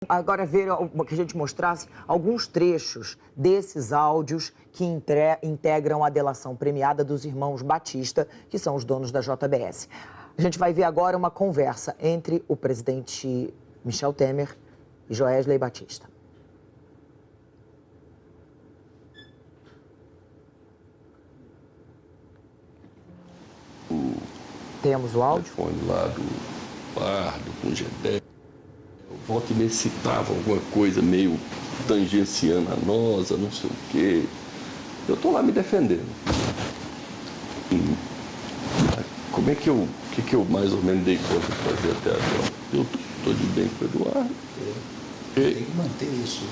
Agora ver que a gente mostrasse alguns trechos desses áudios que integram a delação premiada dos irmãos Batista, que são os donos da JBS. A gente vai ver agora uma conversa entre o presidente Michel Temer e Joesley Batista. Temos o áudio? O telefone lá do Pardo com o Gedé. Volta e me citava alguma coisa meio tangenciando a nossa, não sei o quê. Eu tô lá me defendendo. Como é que eu mais ou menos dei conta de fazer até agora? Eu tô de bem com o Eduardo. Tem que manter isso.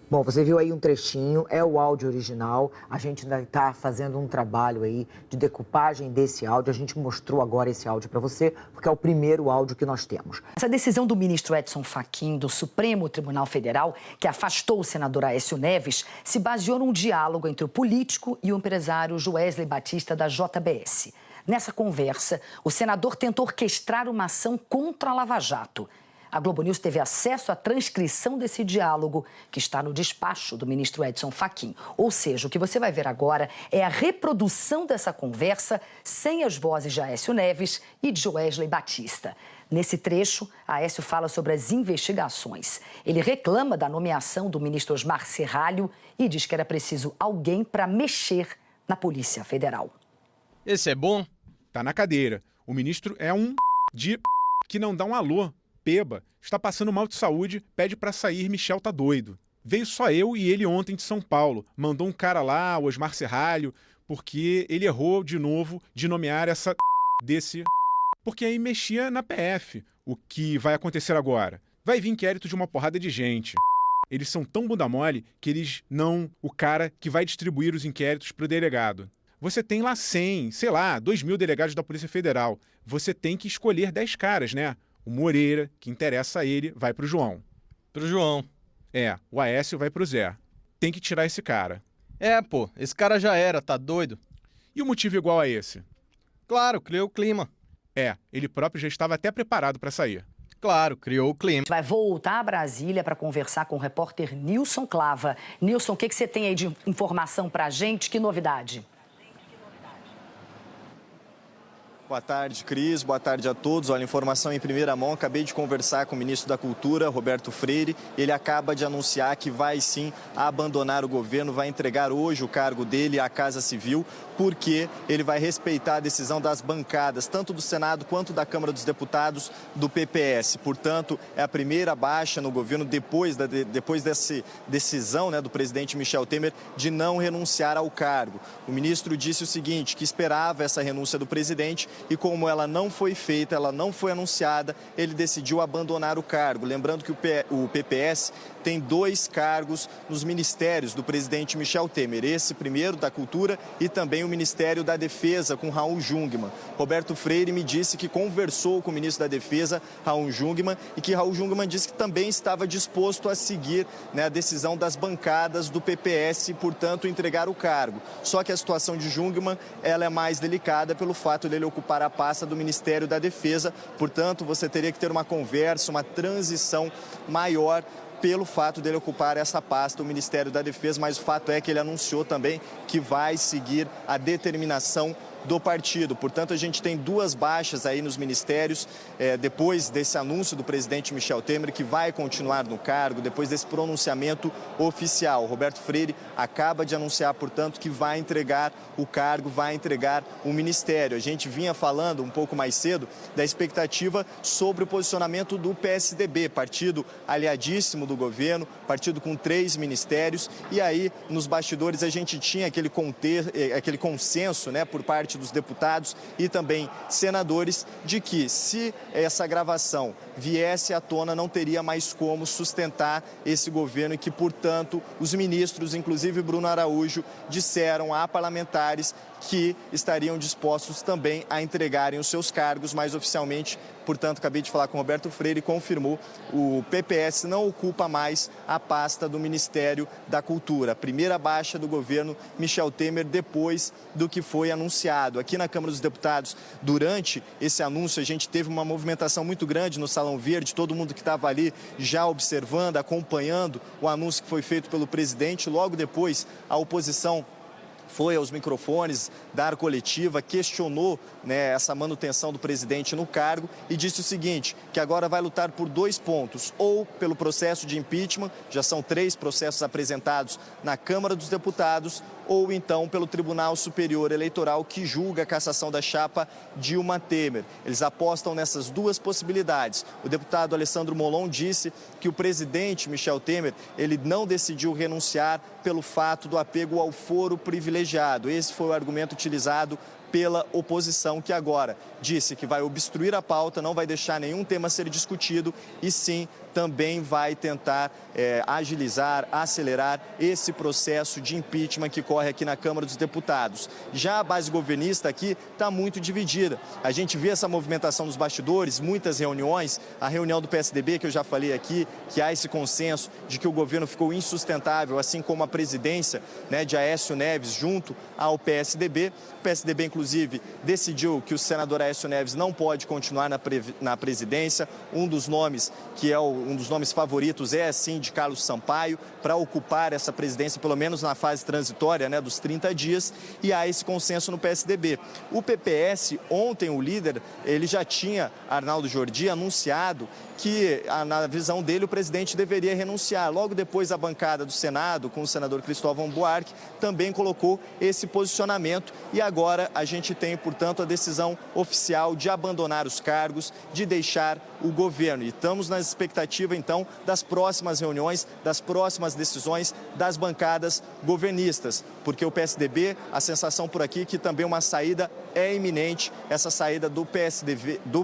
Bom, você viu aí um trechinho, é o áudio original. A gente ainda está fazendo um trabalho aí de decupagem desse áudio. A gente mostrou agora esse áudio para você, porque é o primeiro áudio que nós temos. Essa decisão do ministro Edson Fachin, do Supremo Tribunal Federal, que afastou o senador Aécio Neves, se baseou num diálogo entre o político e o empresário Joesley Batista, da JBS. Nessa conversa, o senador tentou orquestrar uma ação contra a Lava Jato. A Globo News teve acesso à transcrição desse diálogo, que está no despacho do ministro Edson Fachin. Ou seja, o que você vai ver agora é a reprodução dessa conversa sem as vozes de Aécio Neves e de Joesley Batista. Nesse trecho, Aécio fala sobre as investigações. Ele reclama da nomeação do ministro Osmar Serralho e diz que era preciso alguém para mexer na Polícia Federal. Esse é bom? Tá na cadeira. O ministro é um de que não dá um alô. Peba, está passando mal de saúde, pede para sair, Michel tá doido. Veio só eu e ele ontem de São Paulo. Mandou um cara lá, o Osmar Serralho, porque ele errou de novo de nomear essa desse... Porque aí mexia na PF. O que vai acontecer agora? Vai vir inquérito de uma porrada de gente. Eles são tão bunda mole que eles não... O cara que vai distribuir os inquéritos pro delegado. Você tem lá 100, sei lá, 2.000 delegados da Polícia Federal. Você tem que escolher 10 caras, né? O Moreira, que interessa a ele, vai pro João. Pro João. É, o Aécio vai pro Zé. Tem que tirar esse cara. É, pô, esse cara já era, tá doido? E o motivo igual a esse? Claro, criou o clima. É, ele próprio já estava até preparado para sair. Claro, criou o clima. Vai voltar a Brasília para conversar com o repórter Nilson Clava. Nilson, o que você tem aí de informação pra gente? Que novidade? Boa tarde, Cris. Boa tarde a todos. Olha, informação em primeira mão. Acabei de conversar com o ministro da Cultura, Roberto Freire. Ele acaba de anunciar que vai sim abandonar o governo, vai entregar hoje o cargo dele à Casa Civil, porque ele vai respeitar a decisão das bancadas, tanto do Senado quanto da Câmara dos Deputados do PPS. Portanto, é a primeira baixa no governo depois dessa decisão, né, do presidente Michel Temer de não renunciar ao cargo. O ministro disse o seguinte, que esperava essa renúncia do presidente e como ela não foi feita, ela não foi anunciada, ele decidiu abandonar o cargo. Lembrando que o PPS tem 2 cargos nos ministérios do presidente Michel Temer. Esse primeiro da Cultura e também o Ministério da Defesa com Raul Jungmann. Roberto Freire me disse que conversou com o ministro da Defesa, Raul Jungmann, e que Raul Jungmann disse que também estava disposto a seguir, né, a decisão das bancadas do PPS e, portanto, entregar o cargo. Só que a situação de Jungmann, ela é mais delicada pelo fato dele ocupar a pasta do Ministério da Defesa. Portanto, você teria que ter uma conversa, uma transição maior pelo fato dele ocupar essa pasta, o Ministério da Defesa, mas o fato é que ele anunciou também que vai seguir a determinação do partido. Portanto, a gente tem 2 baixas aí nos ministérios, depois desse anúncio do presidente Michel Temer, que vai continuar no cargo, depois desse pronunciamento oficial. O Roberto Freire acaba de anunciar, portanto, que vai entregar o cargo, vai entregar o ministério. A gente vinha falando um pouco mais cedo da expectativa sobre o posicionamento do PSDB, partido aliadíssimo do governo, partido com 3 ministérios, e aí nos bastidores a gente tinha aquele consenso, né, por parte dos deputados e também senadores de que se essa gravação viesse à tona não teria mais como sustentar esse governo e que, portanto, os ministros, inclusive Bruno Araújo, disseram a parlamentares que estariam dispostos também a entregarem os seus cargos, mas oficialmente, portanto, acabei de falar com o Roberto Freire e confirmou, o PPS não ocupa mais a pasta do Ministério da Cultura. A primeira baixa do governo Michel Temer depois do que foi anunciado. Aqui na Câmara dos Deputados, durante esse anúncio, a gente teve uma movimentação muito grande no Salão Verde, todo mundo que estava ali já observando, acompanhando o anúncio que foi feito pelo presidente. Logo depois, a oposição foi aos microfones, dar coletiva, questionou, né, essa manutenção do presidente no cargo e disse o seguinte, que agora vai lutar por 2 pontos, ou pelo processo de impeachment, já são 3 processos apresentados na Câmara dos Deputados, ou então pelo Tribunal Superior Eleitoral, que julga a cassação da chapa Dilma Temer. Eles apostam nessas 2 possibilidades. O deputado Alessandro Molon disse que o presidente Michel Temer, ele não decidiu renunciar pelo fato do apego ao foro privilegiado. Esse foi o argumento utilizado pela oposição, que agora disse que vai obstruir a pauta, não vai deixar nenhum tema ser discutido e sim também vai tentar agilizar, acelerar esse processo de impeachment que corre aqui na Câmara dos Deputados. Já a base governista aqui está muito dividida. A gente vê essa movimentação nos bastidores, muitas reuniões, a reunião do PSDB, que eu já falei aqui, que há esse consenso de que o governo ficou insustentável, assim como a presidência, né, de Aécio Neves junto ao PSDB. O PSDB, inclusive, decidiu que o senador Aécio Neves não pode continuar na presidência. Um dos nomes que é um dos nomes favoritos é, sim, de Carlos Sampaio, para ocupar essa presidência, pelo menos na fase transitória, né, dos 30 dias, e há esse consenso no PSDB. O PPS, ontem o líder, ele já tinha, Arnaldo Jordi, anunciado que, na visão dele, o presidente deveria renunciar. Logo depois, a bancada do Senado, com o senador Cristóvão Buarque, também colocou esse posicionamento e agora a gente tem, portanto, a decisão oficial de abandonar os cargos, de deixar o governo. E estamos na expectativa, então, das próximas reuniões, das próximas decisões das bancadas governistas, porque o PSDB, a sensação por aqui que também uma saída é iminente, essa saída do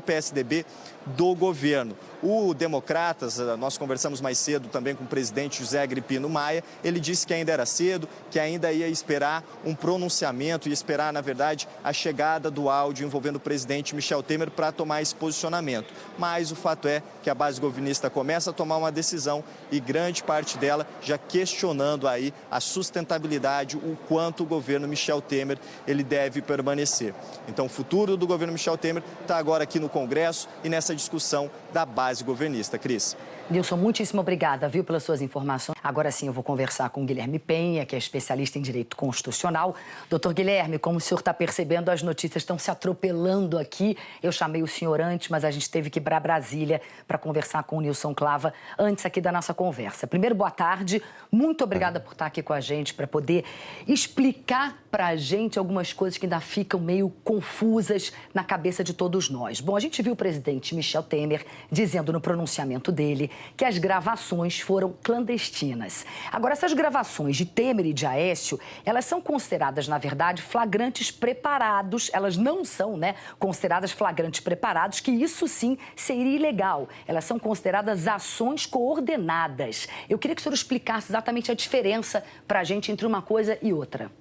PSDB do governo. O Democratas, nós conversamos mais cedo também com o presidente José Agripino Maia, ele disse que ainda era cedo, que ainda ia esperar um pronunciamento, ia esperar, na verdade, a chegada do áudio envolvendo o presidente Michel Temer para tomar esse posicionamento. Mas o fato é que a base governista começa a tomar uma decisão e grande parte dela já questionando aí a sustentabilidade, o quanto o governo Michel Temer ele deve permanecer. Então, o futuro do governo Michel Temer está agora aqui no Congresso e nessa discussão da base governista. Cris. Nilson, muitíssimo obrigada, viu, pelas suas informações. Agora sim, eu vou conversar com o Guilherme Penha, que é especialista em direito constitucional. Doutor Guilherme, como o senhor está percebendo, as notícias estão se atropelando aqui. Eu chamei o senhor antes, mas a gente teve que ir para Brasília para conversar com o Nilson Clava antes aqui da nossa conversa. Primeiro, boa tarde. Muito obrigada por estar aqui com a gente, para poder explicar para a gente algumas coisas que ainda ficam meio confusas na cabeça de todos nós. Bom, a gente viu o presidente Michel Temer dizendo no pronunciamento dele que as gravações foram clandestinas. Agora, essas gravações de Temer e de Aécio, elas são consideradas, na verdade, flagrantes preparados. Elas não são, né, consideradas flagrantes preparados, que isso sim seria ilegal. Elas são consideradas ações coordenadas. Eu queria que o senhor explicasse exatamente a diferença para a gente entre uma coisa e outra.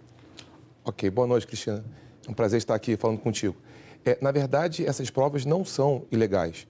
Ok, boa noite, Cristina. É um prazer estar aqui falando contigo. Na verdade, essas provas não são ilegais.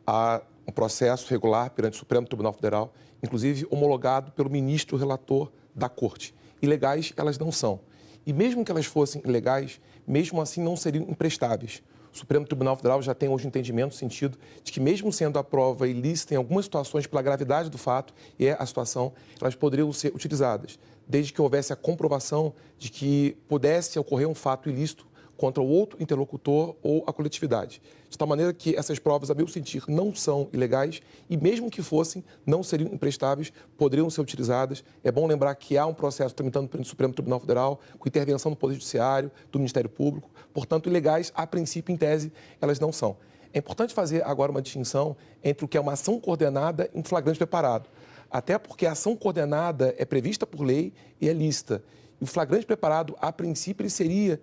Há um processo regular perante o Supremo Tribunal Federal, inclusive homologado pelo ministro relator da Corte. Ilegais elas não são. E mesmo que elas fossem ilegais, mesmo assim não seriam imprestáveis. O Supremo Tribunal Federal já tem hoje entendimento no sentido de que, mesmo sendo a prova ilícita em algumas situações pela gravidade do fato e a situação, elas poderiam ser utilizadas, desde que houvesse a comprovação de que pudesse ocorrer um fato ilícito contra o outro interlocutor ou a coletividade. De tal maneira que essas provas, a meu sentir, não são ilegais e, mesmo que fossem, não seriam imprestáveis, poderiam ser utilizadas. É bom lembrar que há um processo tramitando pelo Supremo Tribunal Federal, com intervenção do Poder Judiciário, do Ministério Público. Portanto, ilegais, a princípio, em tese, elas não são. É importante fazer agora uma distinção entre o que é uma ação coordenada e um flagrante preparado. Até porque a ação coordenada é prevista por lei e é lícita. E o flagrante preparado, a princípio, ele seria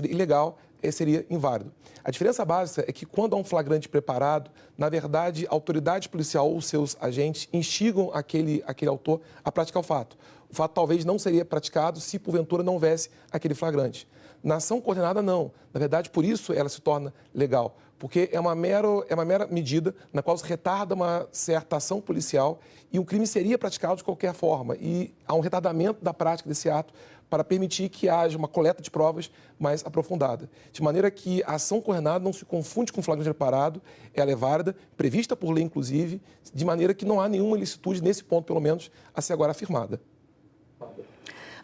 ilegal, seria inválido. A diferença básica é que quando há um flagrante preparado, na verdade, a autoridade policial ou seus agentes instigam aquele autor a praticar o fato. O fato talvez não seria praticado se, porventura, não houvesse aquele flagrante. Na ação coordenada, não. Na verdade, por isso ela se torna legal, porque é uma mera medida na qual se retarda uma certa ação policial e o crime seria praticado de qualquer forma. E há um retardamento da prática desse ato para permitir que haja uma coleta de provas mais aprofundada. De maneira que a ação coordenada não se confunde com flagrante preparado, ela é válida, prevista por lei, inclusive, de maneira que não há nenhuma ilicitude nesse ponto, pelo menos, a ser agora afirmada.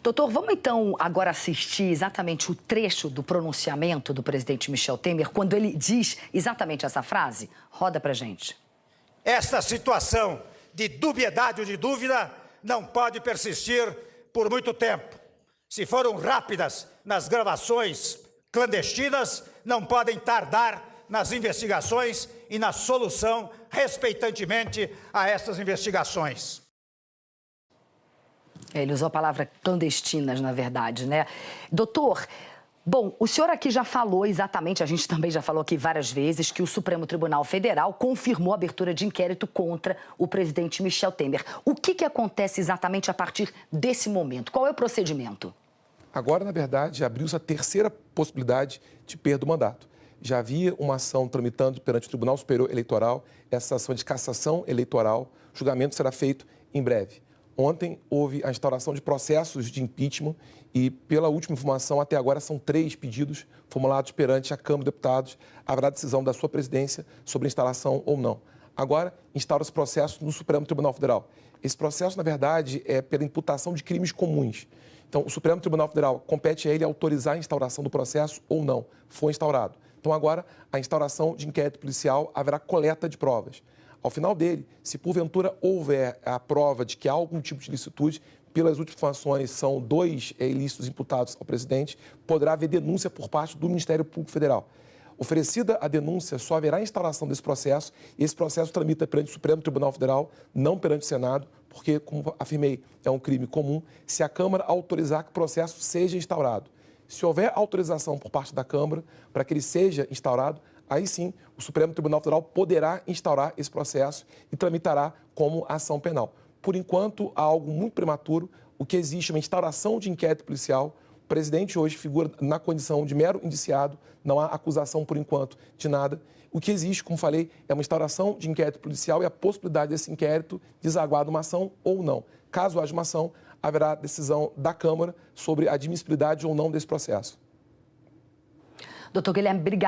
Doutor, vamos então agora assistir exatamente o trecho do pronunciamento do presidente Michel Temer, quando ele diz exatamente essa frase? Roda pra gente. Esta situação de dubiedade ou de dúvida não pode persistir por muito tempo. Se foram rápidas nas gravações clandestinas, não podem tardar nas investigações e na solução, respeitantemente, a essas investigações. Ele usou a palavra clandestinas, na verdade, né? Doutor, bom, o senhor aqui já falou exatamente, a gente também já falou aqui várias vezes, que o Supremo Tribunal Federal confirmou a abertura de inquérito contra o presidente Michel Temer. O que acontece exatamente a partir desse momento? Qual é o procedimento? Agora, na verdade, abriu-se a terceira possibilidade de perda do mandato. Já havia uma ação tramitando perante o Tribunal Superior Eleitoral, essa ação de cassação eleitoral, o julgamento será feito em breve. Ontem houve a instauração de processos de impeachment e, pela última informação, até agora são 3 pedidos formulados perante a Câmara de Deputados. Haverá decisão da sua presidência sobre instalação ou não. Agora, instaura-se processo no Supremo Tribunal Federal. Esse processo, na verdade, é pela imputação de crimes comuns. Então, o Supremo Tribunal Federal compete a ele autorizar a instauração do processo ou não. Foi instaurado. Então, agora, a instauração de inquérito policial, haverá coleta de provas. Ao final dele, se porventura houver a prova de que há algum tipo de ilicitude, pelas últimas informações, são 2 ilícitos imputados ao presidente, poderá haver denúncia por parte do Ministério Público Federal. Oferecida a denúncia, só haverá instauração desse processo, e esse processo tramita perante o Supremo Tribunal Federal, não perante o Senado, porque, como afirmei, é um crime comum, se a Câmara autorizar que o processo seja instaurado. Se houver autorização por parte da Câmara para que ele seja instaurado, aí sim, o Supremo Tribunal Federal poderá instaurar esse processo e tramitará como ação penal. Por enquanto, há algo muito prematuro, o que existe uma instauração de inquérito policial. O presidente hoje figura na condição de mero indiciado, não há acusação, por enquanto, de nada. O que existe, como falei, é uma instauração de inquérito policial e a possibilidade desse inquérito desaguar numa ação ou não. Caso haja uma ação, haverá decisão da Câmara sobre a admissibilidade ou não desse processo. Doutor Guilherme, obrigado.